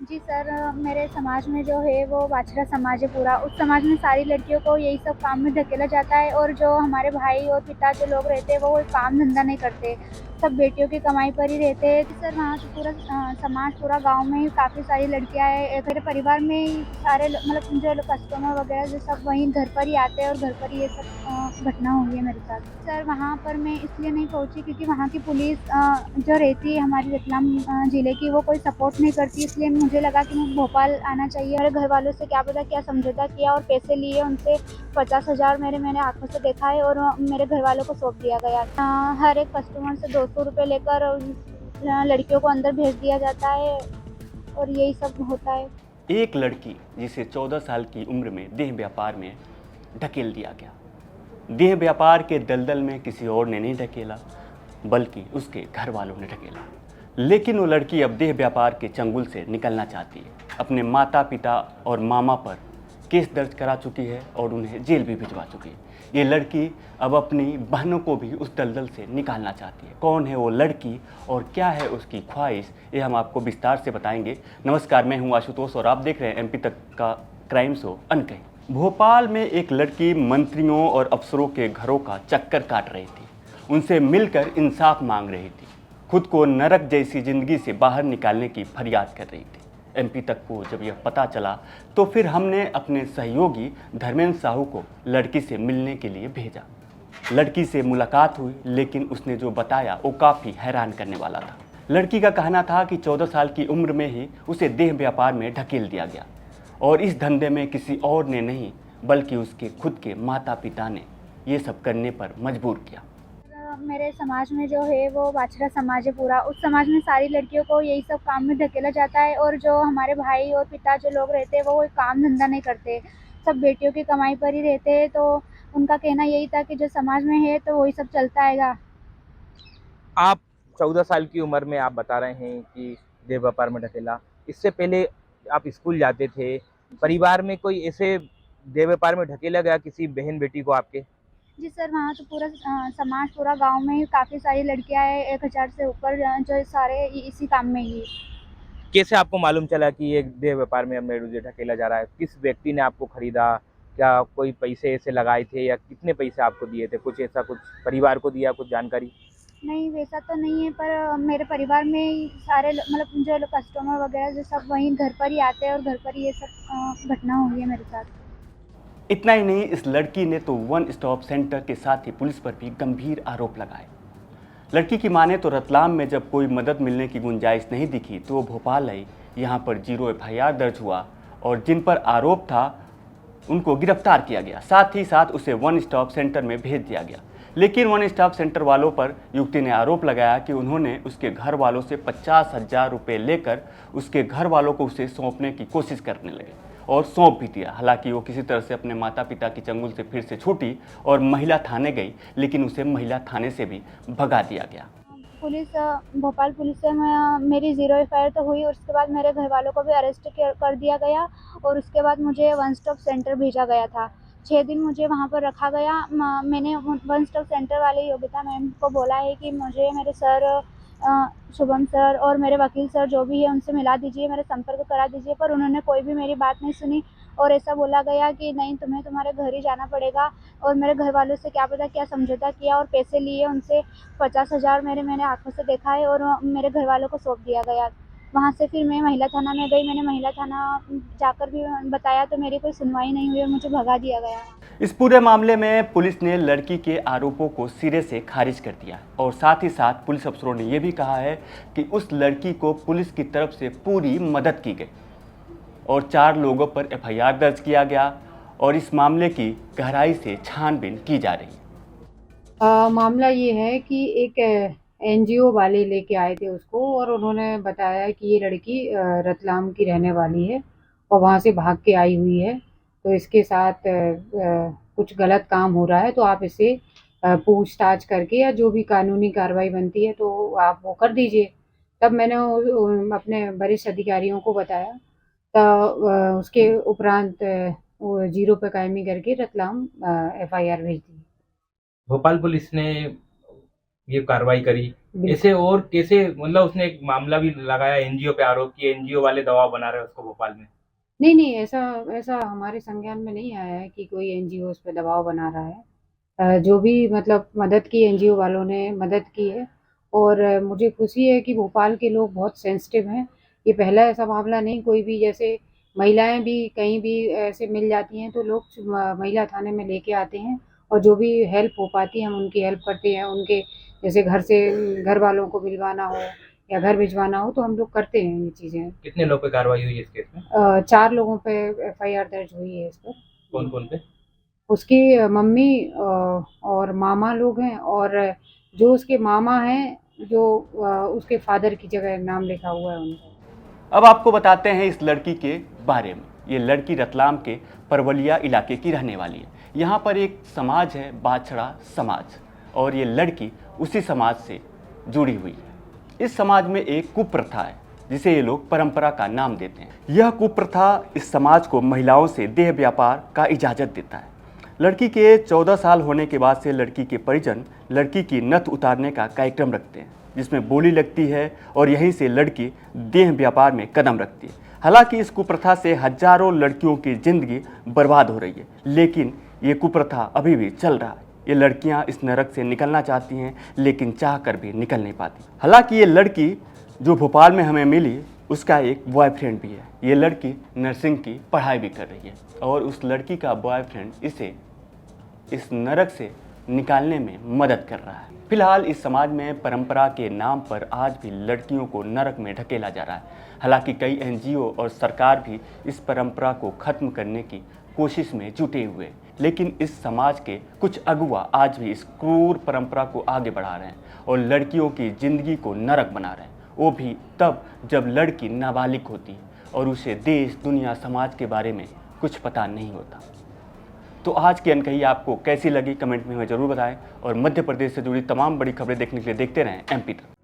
जी sir, मेरे समाज में जो है वो बाछड़ा समाज है पूरा। उस समाज में सारी लड़कियों को यही सब काम में धकेला जाता है और जो हमारे भाई और पिता जो लोग रहते हैं वो कोई काम धंधा नहीं करते। सब बेटियों की कमाई पर ही रहते हैं। सर वहाँ से पूरा समाज पूरा गाँव में ही काफ़ी सारी लड़कियाँ हैं। मेरे परिवार में ही सारे मतलब जो कस्टमर वगैरह जो सब वहीं घर पर ही आते हैं और घर पर ही ये सब घटना हुई है मेरे साथ। सर वहाँ पर मैं इसलिए नहीं पहुँची क्योंकि वहाँ की पुलिस जो रहती है हमारी रतलाम ज़िले की, वो कोई सपोर्ट नहीं करती, इसलिए मुझे लगा कि मैं भोपाल आना चाहिए। मेरे घर वालों से क्या पता क्या समझौता किया और पैसे लिए उनसे 50,000 मैंने आँखों से देखा है और मेरे घर वालों को सौंप दिया गया। हर एक कस्टमर से 200 रुपये लेकर लड़कियों को अंदर भेज दिया जाता है और यही सब होता है। एक लड़की जिसे 14 साल की उम्र में देह व्यापार में ढकेल दिया गया। देह व्यापार के दलदल में किसी और ने नहीं ढकेला, बल्कि उसके घर वालों ने ढकेला। लेकिन वो लड़की अब देह व्यापार के चंगुल से निकलना चाहती है। अपने माता पिता और मामा पर केस दर्ज करा चुकी है और उन्हें जेल भी भिजवा चुकी है। ये लड़की अब अपनी बहनों को भी उस दलदल से निकालना चाहती है। कौन है वो लड़की और क्या है उसकी ख्वाहिश, ये हम आपको विस्तार से बताएंगे। नमस्कार, मैं हूँ आशुतोष और आप देख रहे हैं एमपी तक का क्राइम शो अनकही। भोपाल में एक लड़की मंत्रियों और अफसरों के घरों का चक्कर काट रही थी। उनसे मिलकर इंसाफ मांग रही थी। खुद को नरक जैसी जिंदगी से बाहर निकालने की फरियाद कर रही थी। एमपी तक को जब यह पता चला तो फिर हमने अपने सहयोगी धर्मेंद्र साहू को लड़की से मिलने के लिए भेजा। लड़की से मुलाकात हुई, लेकिन उसने जो बताया वो काफ़ी हैरान करने वाला था। लड़की का कहना था कि 14 साल की उम्र में ही उसे देह व्यापार में ढकेल दिया गया और इस धंधे में किसी और ने नहीं बल्कि उसके खुद के माता पिता ने ये सब करने पर मजबूर किया। मेरे समाज में जो है वो बाछड़ा समाज है पूरा। उस समाज में सारी लड़कियों को यही सब काम में धकेला जाता है और जो हमारे भाई और पिता जो लोग रहते हैं वो कोई काम धंधा नहीं करते। सब बेटियों की कमाई पर ही रहते हैं, तो उनका कहना यही था कि जो समाज में है तो वही सब चलता आएगा। आप 14 साल की उम्र में आप बता रहे हैं कि देह व्यापार में ढकेला। इससे पहले आप स्कूल जाते थे। परिवार में कोई ऐसे देह व्यापार में ढकेला गया किसी बहन बेटी को आपके? जी सर, वहाँ तो पूरा समाज पूरा गांव में ही काफ़ी सारी लड़कियां हैं, 1,000 से ऊपर जो सारे इसी काम में ही। कैसे आपको मालूम चला कि ये देह व्यापार में अब मुझे ढकेला जा रहा है? किस व्यक्ति ने आपको खरीदा? क्या कोई पैसे ऐसे लगाए थे या कितने पैसे आपको दिए थे? कुछ ऐसा कुछ परिवार को दिया, कुछ जानकारी? नहीं, वैसा तो नहीं है, पर मेरे परिवार में ही सारे मतलब जो कस्टमर वगैरह जो सब वहीं घर पर ही आते हैं और घर पर ही ये सब घटना हुई है मेरे साथ। इतना ही नहीं, इस लड़की ने तो वन स्टॉप सेंटर के साथ ही पुलिस पर भी गंभीर आरोप लगाए। लड़की की माने तो रतलाम में जब कोई मदद मिलने की गुंजाइश नहीं दिखी तो वो भोपाल आई। यहाँ पर 0 एफआईआर दर्ज हुआ और जिन पर आरोप था उनको गिरफ्तार किया गया। साथ ही साथ उसे वन स्टॉप सेंटर में भेज दिया गया। लेकिन वन स्टॉप सेंटर वालों पर युवती ने आरोप लगाया कि उन्होंने उसके घर वालों से 50,000 रुपये लेकर उसके घर वालों को उसे सौंपने की कोशिश करने लगे और सौंप भी दिया। हालांकि वो किसी तरह से अपने माता पिता की चंगुल से फिर से छूटी और महिला थाने गई, लेकिन उसे महिला थाने से भी भगा दिया गया। पुलिस भोपाल पुलिस से मेरी 0 एफआईआर तो हुई और उसके बाद मेरे घर वालों को भी अरेस्ट कर दिया गया और उसके बाद मुझे वन स्टॉप सेंटर भेजा गया था। 6 दिन मुझे वहाँ पर रखा गया। मैंने वन स्टॉप सेंटर वाले योगिता मैम को बोला है कि मुझे मेरे सर शुभम सर और मेरे वकील सर जो भी है उनसे मिला दीजिए, मेरा संपर्क करा दीजिए, पर उन्होंने कोई भी मेरी बात नहीं सुनी और ऐसा बोला गया कि नहीं, तुम्हें तुम्हारे घर ही जाना पड़ेगा। और मेरे घर वालों से क्या पता क्या समझौता किया और पैसे लिए उनसे 50,000 मैंने आँखों से देखा है और मेरे घर वालों को सौंप दिया गया। वहाँ से फिर मैं महिला थाना में गई, मैंने महिला थाना जाकर भी बताया तो मेरी कोई सुनवाई नहीं हुई और मुझे भगा दिया गया। इस पूरे मामले में पुलिस ने लड़की के आरोपों को सिरे से खारिज कर दिया और साथ ही साथ पुलिस अफसरों ने यह भी कहा है कि उस लड़की को पुलिस की तरफ से पूरी मदद की गई और 4 लोगों पर एफआईआर दर्ज किया गया और इस मामले की गहराई से छानबीन की जा रही है। मामला ये है कि एक एनजीओ वाले लेके आए थे उसको और उन्होंने बताया कि ये लड़की रतलाम की रहने वाली है और वहाँ से भाग के आई हुई है, तो इसके साथ कुछ गलत काम हो रहा है, तो आप इसे पूछताछ करके या जो भी कानूनी कार्रवाई बनती है तो आप वो कर दीजिए। तब मैंने अपने वरिष्ठ अधिकारियों को बताया, तो उसके उपरांत वो 0 पे कायमी करके रतलाम एफआईआर भेज दी। भोपाल पुलिस ने ये कार्रवाई करी। बिल्कुल। ऐसे और कैसे, मतलब उसने एक मामला भी लगाया एनजीओ पे, आरोप किया एनजीओ वाले दबाव बना रहे हैं उसको भोपाल में। नहीं नहीं, ऐसा ऐसा हमारे संज्ञान में नहीं आया है कि कोई एनजीओ उस पर दबाव बना रहा है। जो भी मतलब मदद की एनजीओ वालों ने मदद की है। और मुझे खुशी है कि भोपाल के लोग बहुत सेंसिटिव हैं। ये पहला ऐसा मामला नहीं, कोई भी जैसे महिलाएं भी कहीं भी ऐसे मिल जाती हैं तो लोग महिला थाने में लेके आते हैं, और जो भी हेल्प हो पाती है हम उनकी हेल्प करते हैं। उनके जैसे घर से घर वालों को मिलवाना हो या घर भिजवाना हो तो हम लोग करते हैं ये चीज़ें। कितने लोग पे कार्रवाई हुई इस केस में? 4 लोगों पे एफआईआर दर्ज हुई है इस पर। कौन कौन पे? उसकी मम्मी और मामा लोग हैं, और जो उसके मामा हैं जो उसके फादर की जगह नाम लिखा हुआ है उनका। अब आपको बताते हैं इस लड़की के बारे में। ये लड़की रतलाम के परवलिया इलाके की रहने वाली है। यहाँ पर एक समाज है, बाछड़ा समाज, और ये लड़की उसी समाज से जुड़ी हुई है। इस समाज में एक कुप्रथा है जिसे ये लोग परंपरा का नाम देते हैं। यह कुप्रथा इस समाज को महिलाओं से देह व्यापार का इजाज़त देता है। लड़की के 14 साल होने के बाद से लड़की के परिजन लड़की की नथ उतारने का कार्यक्रम रखते हैं, जिसमें बोली लगती है और यहीं से लड़की देह व्यापार में कदम रखती है। हालांकि इस कुप्रथा से हजारों लड़कियों की ज़िंदगी बर्बाद हो रही है, लेकिन ये कुप्रथा अभी भी चल रहा है। ये लड़कियां इस नरक से निकलना चाहती हैं, लेकिन चाह कर भी निकल नहीं पाती। हालांकि ये लड़की जो भोपाल में हमें मिली, उसका एक बॉयफ्रेंड भी है। ये लड़की नर्सिंग की पढ़ाई भी कर रही है, और उस लड़की का बॉयफ्रेंड इसे इस नरक से निकालने में मदद कर रहा है। फिलहाल इस समाज में परंपरा के नाम पर आज भी लड़कियों को नरक में ढकेला जा रहा है। हालांकि कई एनजीओ और सरकार भी इस परंपरा को खत्म करने की कोशिश में जुटे हुए हैं, लेकिन इस समाज के कुछ अगुआ आज भी इस क्रूर परंपरा को आगे बढ़ा रहे हैं और लड़कियों की ज़िंदगी को नरक बना रहे हैं। वो भी तब जब लड़की नाबालिग होती है और उसे देश, दुनिया, समाज के बारे में कुछ पता नहीं होता। तो आज की अनकही आपको कैसी लगी कमेंट में हमें ज़रूर बताएं, और मध्य प्रदेश से जुड़ी तमाम बड़ी खबरें देखने के लिए देखते रहें MP तक।